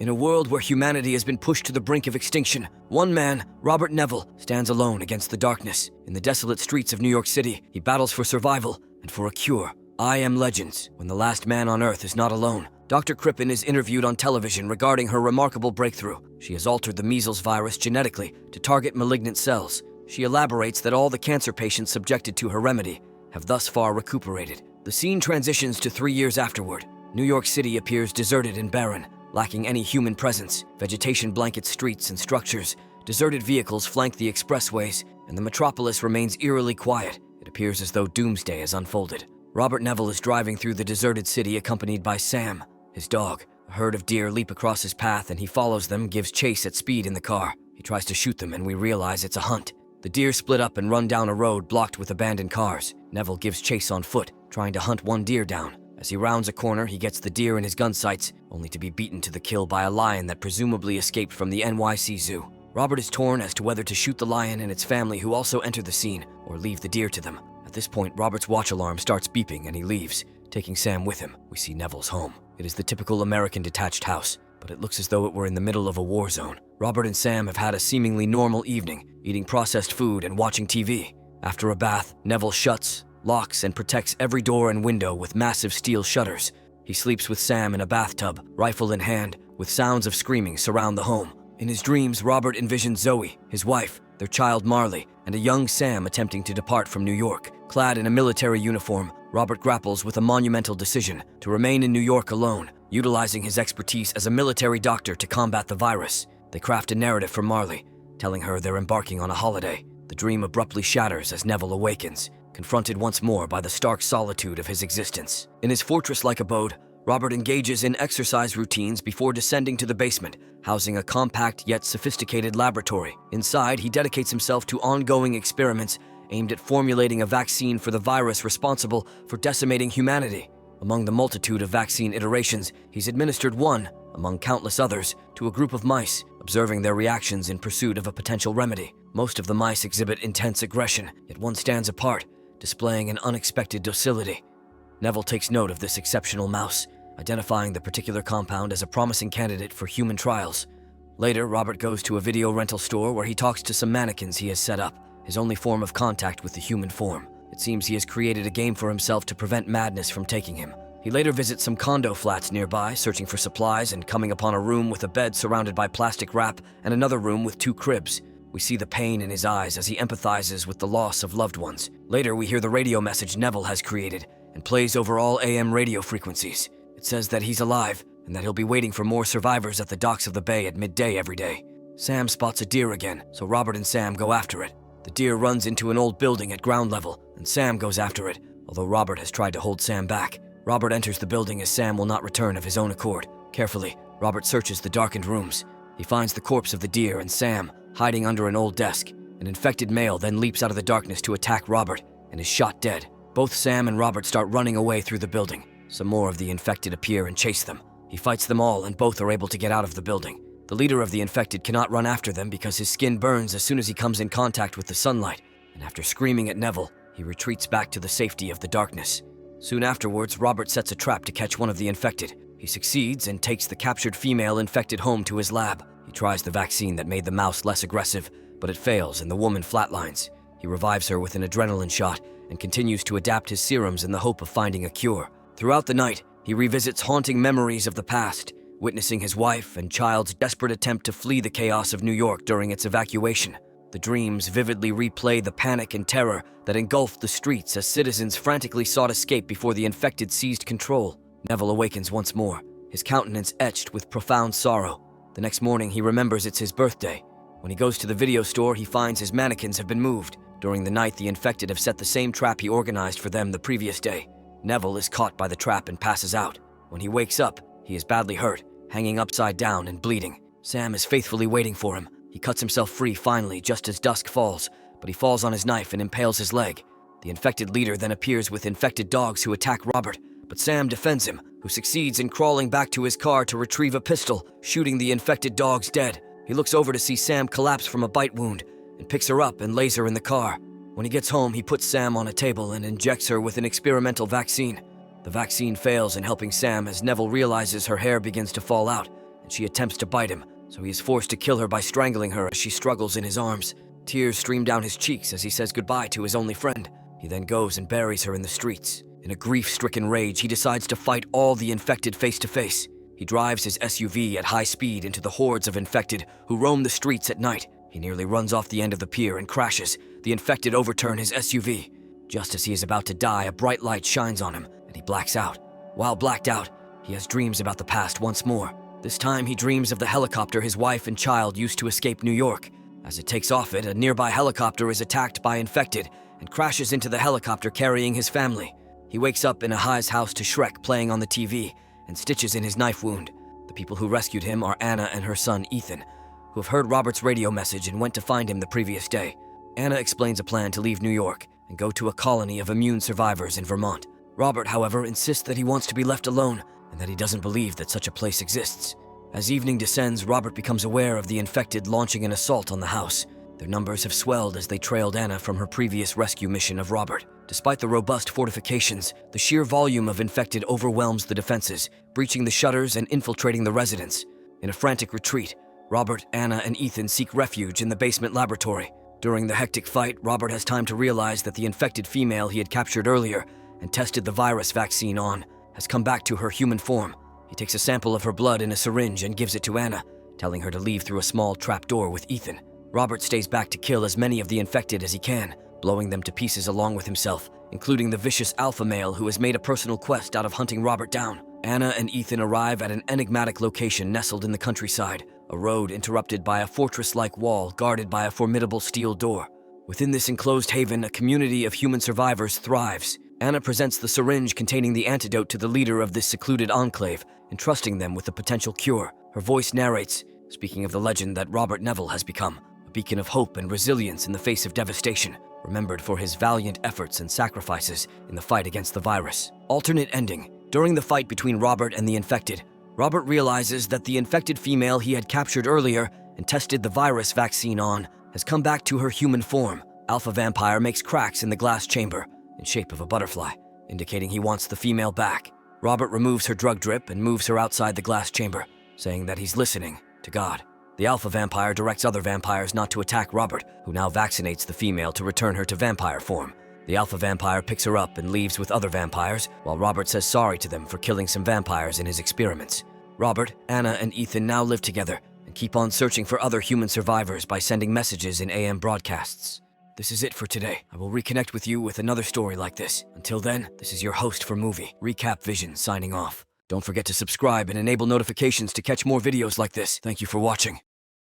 In a world where humanity has been pushed to the brink of extinction, one man, Robert Neville, stands alone against the darkness. In the desolate streets of New York City, he battles for survival and for a cure. I Am Legends, when the last man on Earth is not alone. Dr. Crippen is interviewed on television regarding her remarkable breakthrough. She has altered the measles virus genetically to target malignant cells. She elaborates that all the cancer patients subjected to her remedy have thus far recuperated. The scene transitions to 3 years afterward. New York City appears deserted and barren, lacking any human presence. Vegetation blankets streets and structures. Deserted vehicles flank the expressways, and the metropolis remains eerily quiet. It appears as though doomsday has unfolded. Robert Neville is driving through the deserted city accompanied by Sam, his dog. A herd of deer leap across his path and he follows them, gives chase at speed in the car. He tries to shoot them and we realize it's a hunt. The deer split up and run down a road blocked with abandoned cars. Neville gives chase on foot, trying to hunt one deer down. As he rounds a corner, he gets the deer in his gun sights, only to be beaten to the kill by a lion that presumably escaped from the NYC Zoo. Robert is torn as to whether to shoot the lion and its family who also enter the scene, or leave the deer to them. At this point, Robert's watch alarm starts beeping and he leaves, taking Sam with him. We see Neville's home. It is the typical American detached house, but it looks as though it were in the middle of a war zone. Robert and Sam have had a seemingly normal evening, eating processed food and watching TV. After a bath, Neville shuts, locks, and protects every door and window with massive steel shutters. He sleeps with Sam in a bathtub, rifle in hand, with sounds of screaming surround the home. In his dreams, Robert envisions Zoe, his wife, their child Marley, and a young Sam attempting to depart from New York. Clad in a military uniform, Robert grapples with a monumental decision to remain in New York alone, utilizing his expertise as a military doctor to combat the virus. They craft a narrative for Marley, telling her they're embarking on a holiday. The dream abruptly shatters as Neville awakens, confronted once more by the stark solitude of his existence. In his fortress-like abode, Robert engages in exercise routines before descending to the basement, housing a compact yet sophisticated laboratory. Inside, he dedicates himself to ongoing experiments aimed at formulating a vaccine for the virus responsible for decimating humanity. Among the multitude of vaccine iterations, he's administered one, among countless others, to a group of mice, observing their reactions in pursuit of a potential remedy. Most of the mice exhibit intense aggression, yet one stands apart, displaying an unexpected docility. Neville takes note of this exceptional mouse, identifying the particular compound as a promising candidate for human trials. Later, Robert goes to a video rental store where he talks to some mannequins he has set up, his only form of contact with the human form. It seems he has created a game for himself to prevent madness from taking him. He later visits some condo flats nearby, searching for supplies and coming upon a room with a bed surrounded by plastic wrap and another room with 2 cribs. We see the pain in his eyes as he empathizes with the loss of loved ones. Later, we hear the radio message Neville has created and plays over all AM radio frequencies. It says that he's alive and that he'll be waiting for more survivors at the docks of the bay at midday every day. Sam spots a deer again, so Robert and Sam go after it. The deer runs into an old building at ground level, and Sam goes after it, although Robert has tried to hold Sam back. Robert enters the building as Sam will not return of his own accord. Carefully, Robert searches the darkened rooms. He finds the corpse of the deer and Sam hiding under an old desk. An infected male then leaps out of the darkness to attack Robert and is shot dead. Both Sam and Robert start running away through the building. Some more of the infected appear and chase them. He fights them all and both are able to get out of the building. The leader of the infected cannot run after them because his skin burns as soon as he comes in contact with the sunlight, and after screaming at Neville, he retreats back to the safety of the darkness. Soon afterwards, Robert sets a trap to catch one of the infected. He succeeds and takes the captured female infected home to his lab. He tries the vaccine that made the mouse less aggressive, but it fails and the woman flatlines. He revives her with an adrenaline shot and continues to adapt his serums in the hope of finding a cure. Throughout the night, he revisits haunting memories of the past, witnessing his wife and child's desperate attempt to flee the chaos of New York during its evacuation. The dreams vividly replay the panic and terror that engulfed the streets as citizens frantically sought escape before the infected seized control. Neville awakens once more, his countenance etched with profound sorrow. The next morning, he remembers it's his birthday. When he goes to the video store, he finds his mannequins have been moved. During the night, the infected have set the same trap he organized for them the previous day. Neville is caught by the trap and passes out. When he wakes up, he is badly hurt, hanging upside down and bleeding. Sam is faithfully waiting for him. He cuts himself free finally just as dusk falls, but he falls on his knife and impales his leg. The infected leader then appears with infected dogs who attack Robert, but Sam defends him, who succeeds in crawling back to his car to retrieve a pistol, shooting the infected dogs dead. He looks over to see Sam collapse from a bite wound and picks her up and lays her in the car. When he gets home, he puts Sam on a table and injects her with an experimental vaccine. The vaccine fails in helping Sam as Neville realizes her hair begins to fall out and she attempts to bite him, so he is forced to kill her by strangling her as she struggles in his arms. Tears stream down his cheeks as he says goodbye to his only friend. He then goes and buries her in the streets. In a grief-stricken rage, he decides to fight all the infected face to face. He drives his SUV at high speed into the hordes of infected who roam the streets at night. He nearly runs off the end of the pier and crashes. The infected overturn his SUV. Just as he is about to die, a bright light shines on him, and he blacks out. While blacked out, he has dreams about the past once more. This time, he dreams of the helicopter his wife and child used to escape New York. As it takes off a nearby helicopter is attacked by infected and crashes into the helicopter carrying his family. He wakes up in Ahi's house to Shrek playing on the TV and stitches in his knife wound. The people who rescued him are Anna and her son Ethan, who have heard Robert's radio message and went to find him the previous day. Anna explains a plan to leave New York and go to a colony of immune survivors in Vermont. Robert, however, insists that he wants to be left alone and that he doesn't believe that such a place exists. As evening descends, Robert becomes aware of the infected launching an assault on the house. Their numbers have swelled as they trailed Anna from her previous rescue mission of Robert. Despite the robust fortifications, the sheer volume of infected overwhelms the defenses, breaching the shutters and infiltrating the residence. In a frantic retreat, Robert, Anna, and Ethan seek refuge in the basement laboratory. During the hectic fight, Robert has time to realize that the infected female he had captured earlier and tested the virus vaccine on has come back to her human form. He takes a sample of her blood in a syringe and gives it to Anna, telling her to leave through a small trapdoor with Ethan. Robert stays back to kill as many of the infected as he can, blowing them to pieces along with himself, including the vicious alpha male who has made a personal quest out of hunting Robert down. Anna and Ethan arrive at an enigmatic location nestled in the countryside, a road interrupted by a fortress-like wall guarded by a formidable steel door. Within this enclosed haven, a community of human survivors thrives. Anna presents the syringe containing the antidote to the leader of this secluded enclave, entrusting them with the potential cure. Her voice narrates, speaking of the legend that Robert Neville has become, a beacon of hope and resilience in the face of devastation, remembered for his valiant efforts and sacrifices in the fight against the virus. Alternate ending. During the fight between Robert and the infected, Robert realizes that the infected female he had captured earlier and tested the virus vaccine on has come back to her human form. Alpha Vampire makes cracks in the glass chamber in shape of a butterfly, indicating he wants the female back. Robert removes her drug drip and moves her outside the glass chamber, saying that he's listening to God. The Alpha Vampire directs other vampires not to attack Robert, who now vaccinates the female to return her to vampire form. The Alpha Vampire picks her up and leaves with other vampires, while Robert says sorry to them for killing some vampires in his experiments. Robert, Anna, and Ethan now live together and keep on searching for other human survivors by sending messages in AM broadcasts. This is it for today. I will reconnect with you with another story like this. Until then, this is your host for Movie, Recap Vision, signing off. Don't forget to subscribe and enable notifications to catch more videos like this. Thank you for watching.